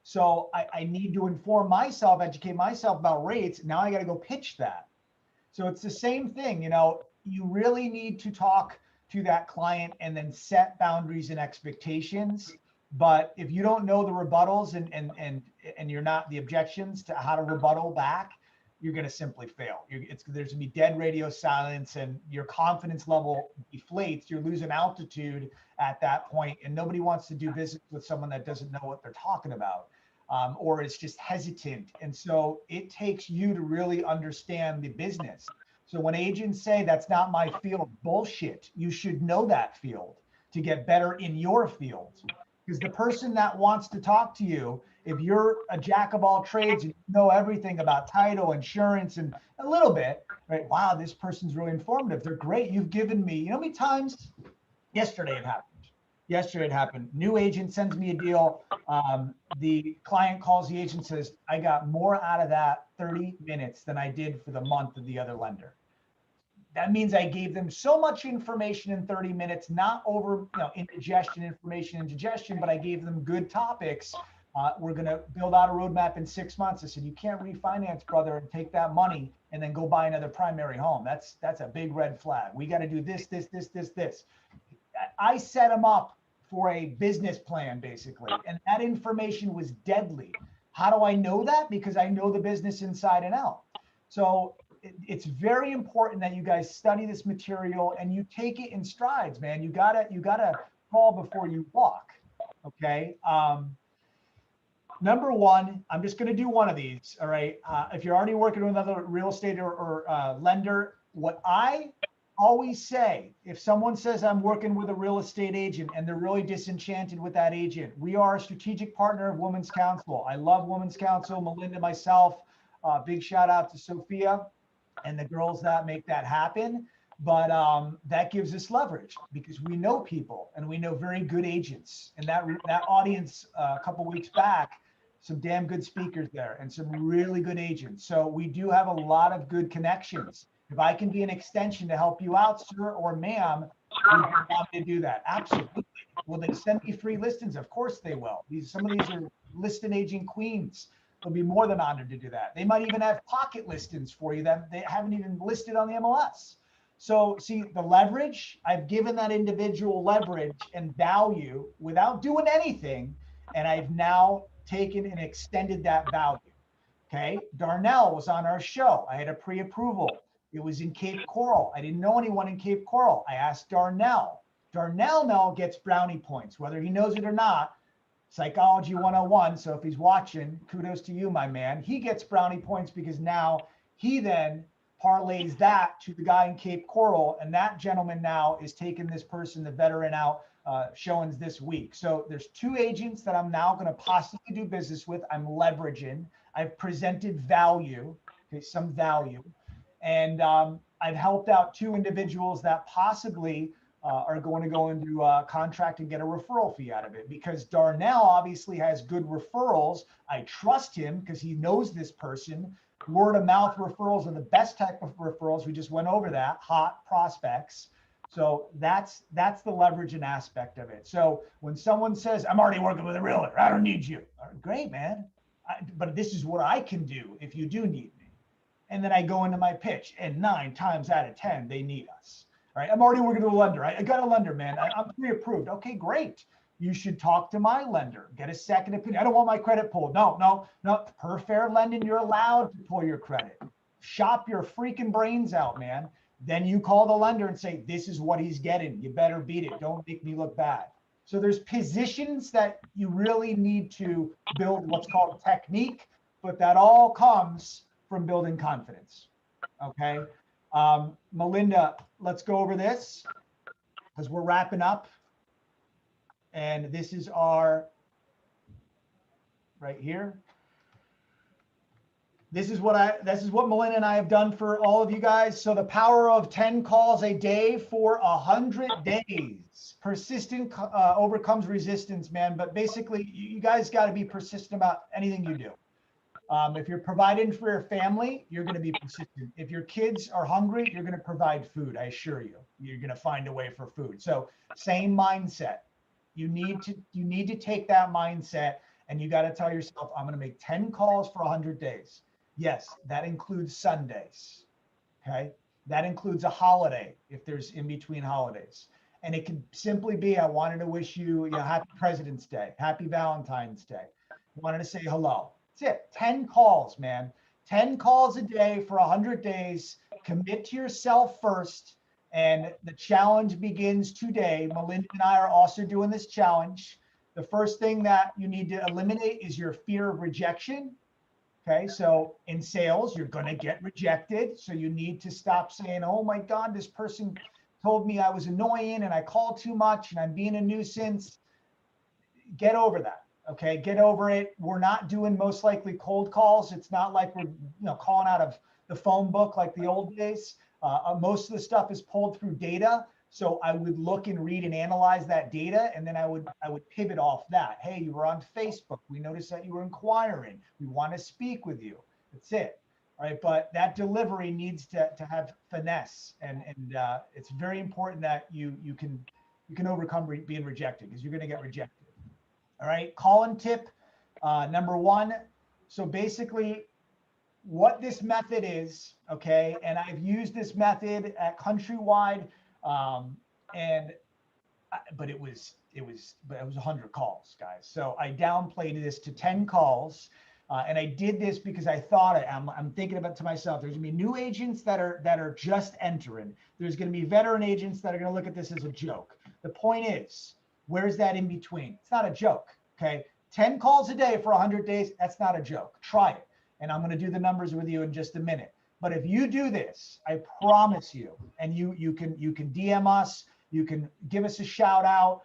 So I need to inform myself, educate myself about rates. Now I got to go pitch that. So it's the same thing. You really need to talk to that client and then set boundaries and expectations. But if you don't know the rebuttals and you're not the objections to how to rebuttal back, you're going to simply fail. There's going to be dead radio silence, and your confidence level deflates. You're losing altitude at that point, and nobody wants to do business with someone that doesn't know what they're talking about, or is just hesitant. And so it takes you to really understand the business. So when agents say that's not my field, bullshit, you should know that field to get better in your field. Because the person that wants to talk to you, if you're a jack of all trades and you know everything about title, insurance, and a little bit, right? Wow, this person's really informative. They're great. You've given me, how many times? Yesterday it happened. New agent sends me a deal. The client calls the agent, says, I got more out of that 30 minutes than I did for the month of the other lender. That means I gave them so much information in 30 minutes, not over, indigestion, but I gave them good topics. We're going to build out a roadmap in 6 months. I said, you can't refinance, brother, and take that money and then go buy another primary home. That's a big red flag. We got to do this. I set them up for a business plan, basically. And that information was deadly. How do I know that? Because I know the business inside and out. So it's very important that you guys study this material and you take it in strides, man. You gotta crawl before you walk. Okay. Number one, I'm just going to do one of these. All right. If you're already working with another real estate or lender, what I always say, if someone says I'm working with a real estate agent and they're really disenchanted with that agent, we are a strategic partner of Women's Council. I love Women's Council, Melinda, myself. Big shout out to Sophia and the girls that make that happen. But that gives us leverage because we know people and we know very good agents. And that audience a couple weeks back, some damn good speakers there and some really good agents. So we do have a lot of good connections. If I can be an extension to help you out, sir or ma'am, we'd be happy to do that. Absolutely. Will they send me free listings? Of course they will. Some of these are listing agent queens. They'll be more than honored to do that. They might even have pocket listings for you that they haven't even listed on the MLS. So see the leverage, I've given that individual leverage and value without doing anything. And I've now taken and extended that value. Okay. Darnell was on our show. I had a pre-approval. It was in Cape Coral. I didn't know anyone in Cape Coral. I asked Darnell. Darnell now gets brownie points, whether he knows it or not. Psychology 101. So if he's watching, kudos to you, my man. He gets brownie points because now he then parlays that to the guy in Cape Coral. And that gentleman now is taking this person, the veteran, out showings this week. So there's 2 agents that I'm now going to possibly do business with. I'm leveraging. I've presented value, okay, some value. And I've helped out 2 individuals that possibly are going to go into a contract and get a referral fee out of it because Darnell obviously has good referrals. I trust him because he knows this person. Word of mouth referrals are the best type of referrals. We just went over that, hot prospects. So that's the leverage and aspect of it. So when someone says, I'm already working with a realtor, I don't need you. Great, man. But this is what I can do if you do need me. And then I go into my pitch and 9 times out of 10, they need us. All right. I'm already working with a lender. I got a lender, man. I'm pre-approved. Okay, great. You should talk to my lender, get a second opinion. I don't want my credit pulled. No. Per fair lending, you're allowed to pull your credit. Shop your freaking brains out, man. Then you call the lender and say, this is what he's getting. You better beat it. Don't make me look bad. So there's positions that you really need to build what's called technique, but that all comes from building confidence. Okay. Melinda, let's go over this because we're wrapping up. And this is our, right here. This is what Melinda and I have done for all of you guys. So the power of 10 calls a day for 100 days. Persistent overcomes resistance, man. But basically, you guys got to be persistent about anything you do. If you're providing for your family, you're going to be persistent. If your kids are hungry, you're going to provide food. I assure you, you're going to find a way for food. So same mindset. You need to take that mindset and you got to tell yourself, I'm going to make 10 calls for 100 days. Yes, that includes Sundays. Okay. That includes a holiday if there's in between holidays. And it can simply be, I wanted to wish you, happy President's Day, happy Valentine's Day. I wanted to say hello. That's it. 10 calls, man. 10 calls a day for 100 days. Commit to yourself first. And the challenge begins today. Melinda and I are also doing this challenge. The first thing that you need to eliminate is your fear of rejection. Okay, so in sales, you're going to get rejected. So you need to stop saying, oh my God, this person told me I was annoying and I called too much and I'm being a nuisance. Get over that. Okay, get over it. We're not doing most likely cold calls. It's not like we're calling out of the phone book like the old days. Most of the stuff is pulled through data. So I would look and read and analyze that data, and then I would pivot off that. Hey, you were on Facebook. We noticed that you were inquiring. We want to speak with you. That's it. All right, but that delivery needs to have finesse, and it's very important that you can overcome being rejected because you're going to get rejected. All right, call and tip number 1. So basically, what this method is, okay, and I've used this method at Countrywide. But it was 100 calls, guys. So I downplayed this to 10 calls. And I did this because I thought I'm thinking about it to myself. There's gonna be new agents that are just entering. There's gonna be veteran agents that are gonna look at this as a joke. The point is, where's that in between? It's not a joke. Okay, 10 calls a day for 100 days. That's not a joke. Try it. And I'm gonna do the numbers with you in just a minute. But if you do this, I promise you, and you can DM us, you can give us a shout out.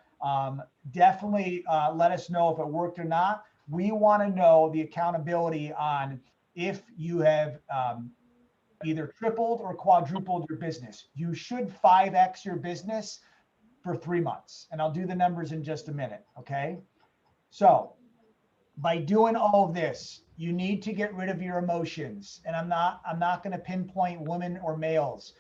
Definitely let us know if it worked or not. We want to know the accountability on if you have either tripled or quadrupled your business. You should 5x your business for 3 months. And I'll do the numbers in just a minute. Okay. So by doing all of this, you need to get rid of your emotions. And I'm not going to pinpoint women or males.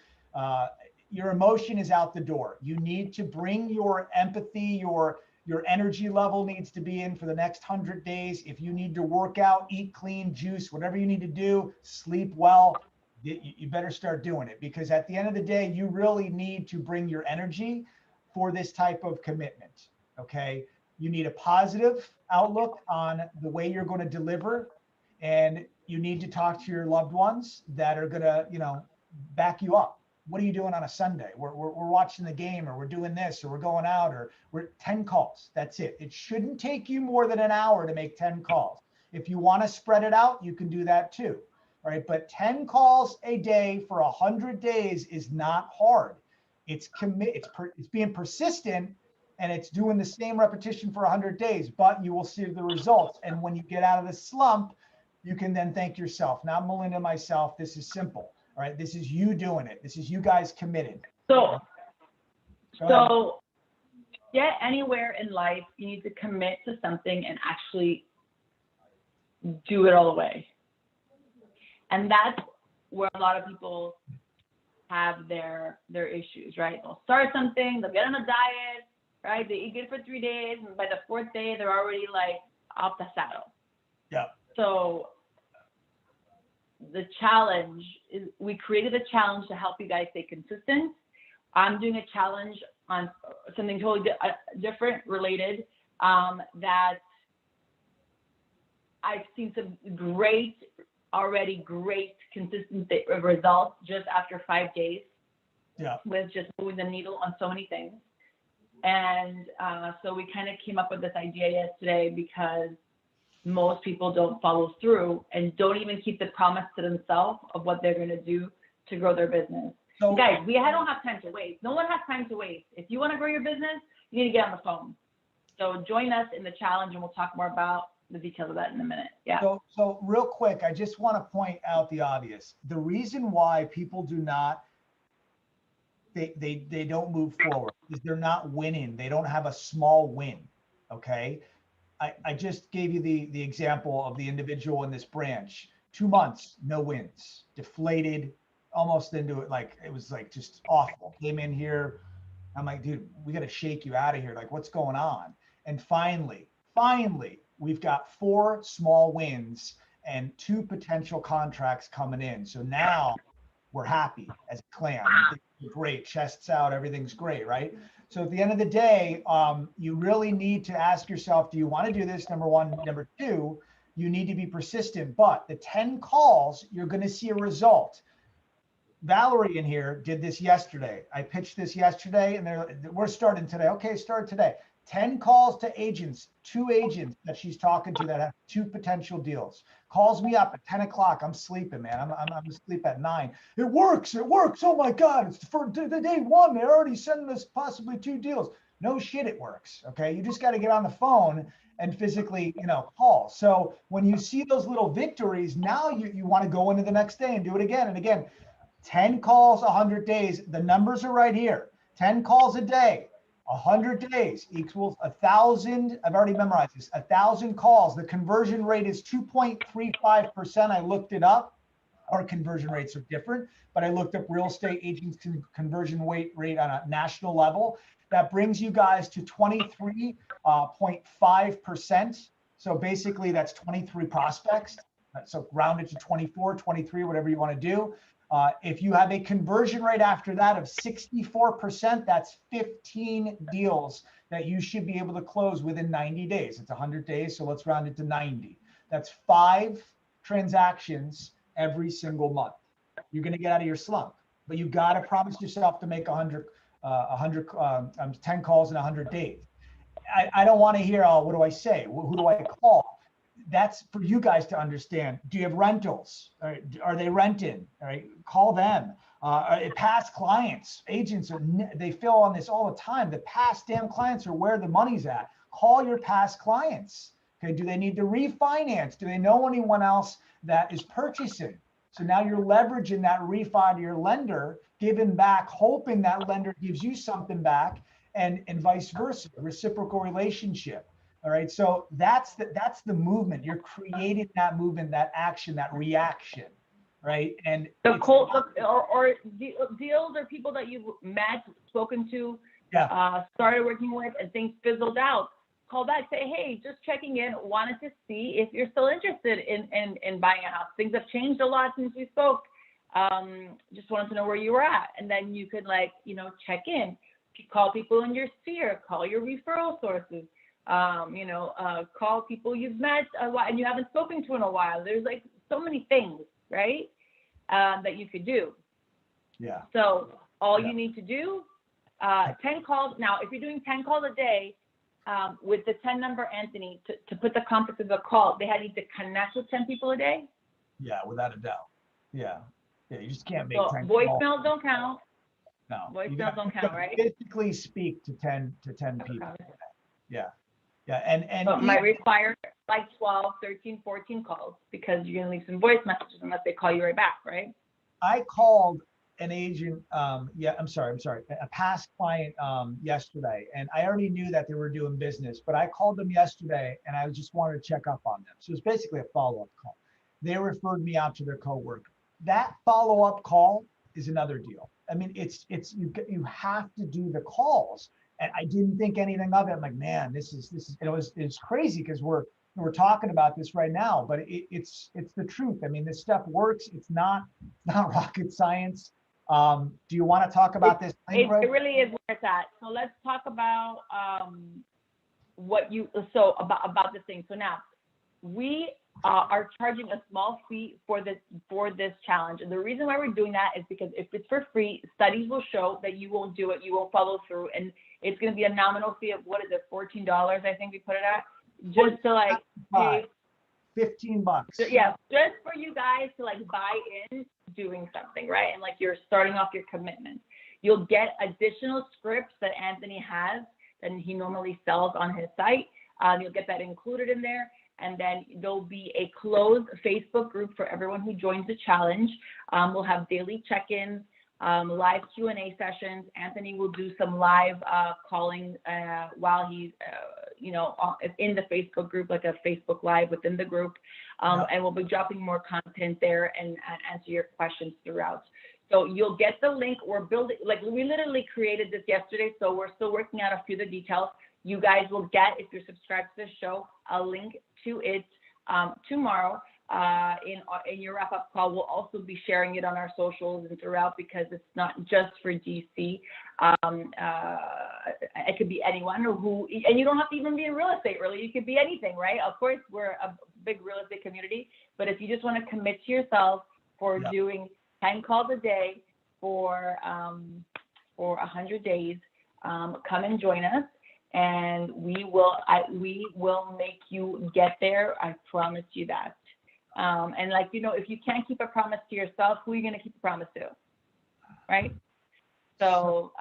Your emotion is out the door. You need to bring your empathy, your energy level needs to be in for the next 100 days. If you need to work out, eat clean, juice, whatever you need to do, sleep well, you better start doing it, because at the end of the day, you really need to bring your energy for this type of commitment. Okay. You need a positive outlook on the way you're going to deliver, and you need to talk to your loved ones that are going to, back you up. What are you doing on a Sunday? We're watching the game, or we're doing this, or we're going out, or we're 10 calls. That's it. It shouldn't take you more than an hour to make 10 calls. If you want to spread it out, you can do that too. All right. But 10 calls a day for 100 days is not hard. It's being persistent, and it's doing the same repetition for 100 days, but you will see the results. And when you get out of the slump, you can then thank yourself. Not Melinda, myself. This is simple. All right, this is you doing it. This is you guys committed. So get anywhere in life, you need to commit to something and actually do it all the way. And that's where a lot of people have their issues, right? They'll start something, they'll get on a diet, right? They eat good for 3 days, and by the 4th day, they're already like off the saddle. Yeah. So the challenge is, we created a challenge to help you guys stay consistent. I'm doing a challenge on something totally different, related, that I've seen some great consistent results just after 5 days. Yeah. With just moving the needle on so many things. And so we kind of came up with this idea yesterday, because most people don't follow through and don't even keep the promise to themselves of what they're going to do to grow their business. So, guys, don't have time to waste. No one has time to waste. If you want to grow your business, you need to get on the phone. So join us in the challenge, and we'll talk more about the details of that in a minute. Yeah. So real quick, I just want to point out the obvious. The reason why people do not, they don't move forward is they're not winning. They don't have a small win. Okay. I just gave you the example of the individual in this branch. 2 months, no wins, deflated, almost into it. Like, it was like just awful. Came in here. I'm like, dude, we got to shake you out of here. Like, what's going on? And finally, we've got 4 small wins and 2 potential contracts coming in. So now we're happy as a clan. Great, chests out, everything's great, right? So at the end of the day, you really need to ask yourself, do you want to do this? Number one. Number two, you need to be persistent. But the 10 calls, you're going to see a result. Valerie in here did this yesterday. I pitched this yesterday, and we're starting today. Okay, start today. 10 calls to agents, 2 agents that she's talking to that have 2 potential deals. Calls me up at 10 o'clock. I'm sleeping, man. I'm asleep at 9. It works. Oh my God. It's for the day 1. They're already sending us possibly 2 deals. No shit, it works. Okay. You just got to get on the phone and physically, call. So when you see those little victories, now you want to go into the next day and do it again and again. 10 calls, 100 days. The numbers are right here. 10 calls a day. 100 days equals 1,000. I've already memorized this. 1,000 calls. The conversion rate is 2.35%. I looked it up. Our conversion rates are different, but I looked up real estate agents conversion rate on a national level. That brings you guys to 23.5%. So basically that's 23 prospects. So round it to 24, 23, whatever you want to do. If you have a conversion rate after that of 64%, that's 15 deals that you should be able to close within 90 days. It's 100 days, so let's round it to 90. That's 5 transactions every single month. You're going to get out of your slump, but you got to promise yourself to make 10 calls in 100 days. I don't want to hear, oh, what do I say? Who do I call? That's for you guys to understand. Do you have rentals? Are they renting? All right, call them. Past clients, agents, they fill on this all the time. The past damn clients are where the money's at. Call your past clients. Okay, do they need to refinance? Do they know anyone else that is purchasing? So now you're leveraging that refi to your lender, giving back, hoping that lender gives you something back, and vice versa, reciprocal relationship. All right, so that's the movement. You're creating that movement, that action, that reaction, right? And or deals or people that you've met, spoken to, started working with, and things fizzled out. Call back, say, hey, just checking in, wanted to see if you're still interested in buying a house. Things have changed a lot since we spoke. Just wanted to know where you were at. And then you could check in, call people in your sphere, call your referral sources, call people you've met a while and you haven't spoken to in a while. There's like so many things, right? That you could do. Yeah. So all you need to do, 10 calls. Now, if you're doing 10 calls a day, with the 10 number, Anthony, to put the context of the call, they had to connect with 10 people a day? Yeah, without a doubt. Yeah. Yeah, you just can't make 10 voicemails calls. don't count. No. Voicemails don't count, right? Physically speak to 10 people. Yeah. Yeah. And but might require like 12, 13, 14 calls because you're going to leave some voice messages unless they call you right back, right? I called an agent, a past client yesterday, and I already knew that they were doing business, but I called them yesterday and I just wanted to check up on them. So it's basically a follow-up call. They referred me out to their coworker. That follow-up call is another deal. I mean, you have to do the calls, and I didn't think anything of it. I'm like, man, it's crazy because we're talking about this right now, but it's the truth. I mean, this stuff works. It's not rocket science. Do you want to talk about this? It really is where it's at. So let's talk about about this thing. So now we are charging a small fee for this challenge. And the reason why we're doing that is because if it's for free, studies will show that you won't do it, you won't follow through, and it's going to be a nominal fee of $14, I think we put it at, just to pay $15. Yeah, just for you guys to buy in doing something, right? And you're starting off your commitment. You'll get additional scripts that Anthony has that he normally sells on his site. You'll get that included in there. And then there'll be a closed Facebook group for everyone who joins the challenge. We'll have daily check-ins, live Q&A sessions. Anthony will do some live calling while he's in the Facebook group, like a Facebook Live within the group. And we'll be dropping more content there and answer your questions throughout. So you'll get the link. We're building, we literally created this yesterday, so we're still working out a few of the details. You guys will get, if you're subscribed to the show, a link to it tomorrow in your wrap-up call. We'll also be sharing it on our socials and throughout because it's not just for DC. It could be anyone and you don't have to even be in real estate, really. You could be anything, right? Of course, we're a big real estate community, but if you just want to commit to yourself for doing 10 calls a day for 100 days, come and join us. And we will make you get there. I promise you that. And if you can't keep a promise to yourself, who are you going to keep a promise to? Right? So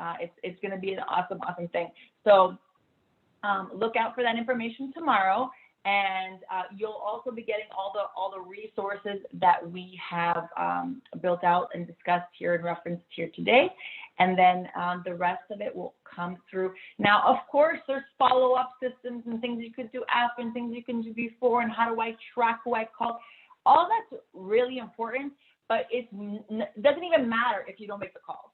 it's going to be an awesome, awesome thing. So look out for that information tomorrow. And you'll also be getting all the resources that we have built out and discussed here and referenced here today. And then the rest of it will come through. Now, of course, there's follow-up systems and things you could do after and things you can do before and how do I track who I call. All that's really important, but it doesn't even matter if you don't make the calls.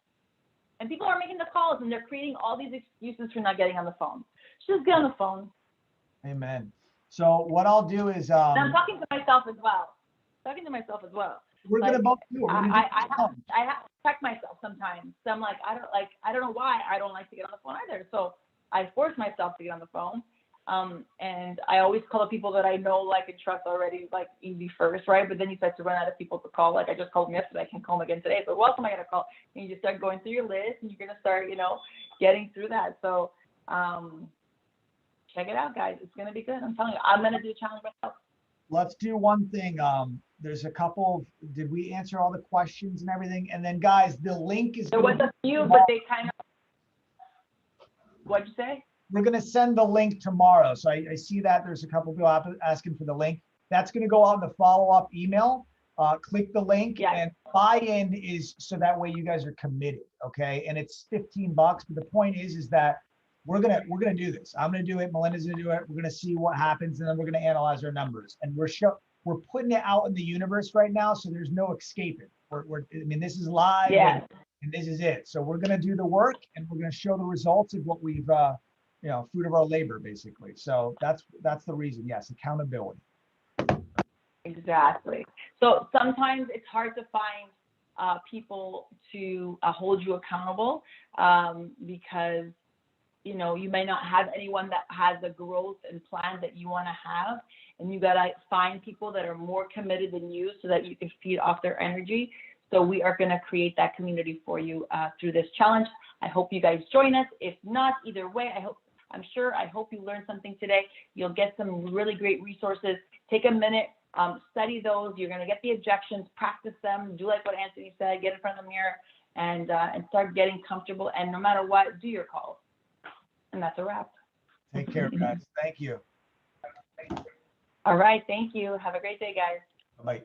And people are making the calls and they're creating all these excuses for not getting on the phone. Just get on the phone. Amen. So what I'll do is and I'm talking to myself as well. We're gonna both do it. I have to check myself sometimes. So I'm I don't know why I don't like to get on the phone either. So I force myself to get on the phone. And I always call the people that I know, like, and trust already, like, easy first, right? But then you start to run out of people to call. Like, I just called them yesterday. I can't call them again today. So who else am I going to call? And you just start going through your list, and you're going to start, getting through that. So check it out, guys. It's going to be good. I'm telling you, I'm going to do a challenge myself. Let's do one thing. There's a couple. Did we answer all the questions and everything? And then, guys, the link is. There was a few, but they kind of. What'd you say? We're going to send the link tomorrow. So I see that there's a couple people asking for the link. That's going to go out in the follow-up email. Click the link, and buy-in is so that way you guys are committed. Okay. And it's $15. But the point is that we're going to do this. I'm going to do it. Melinda's going to do it. We're going to see what happens. And then we're going to analyze our numbers, and we're putting it out in the universe right now. So there's no escaping. This is live. Yeah. And this is it. So we're going to do the work, and we're going to show the results of what we've, fruit of our labor, basically. So that's the reason. Yes, accountability. Exactly. So sometimes it's hard to find people to hold you accountable because, you may not have anyone that has the growth and plan that you want to have. And you got to find people that are more committed than you so that you can feed off their energy. So we are going to create that community for you through this challenge. I hope you guys join us. If not, either way, I hope you learned something today. You'll get some really great resources. Take a minute, study those. You're going to get the objections, practice them, do like what Anthony said, get in front of the mirror and start getting comfortable. And no matter what, do your calls. And that's a wrap. Take care, guys. Thank you. All right. Thank you. Have a great day, guys. Bye.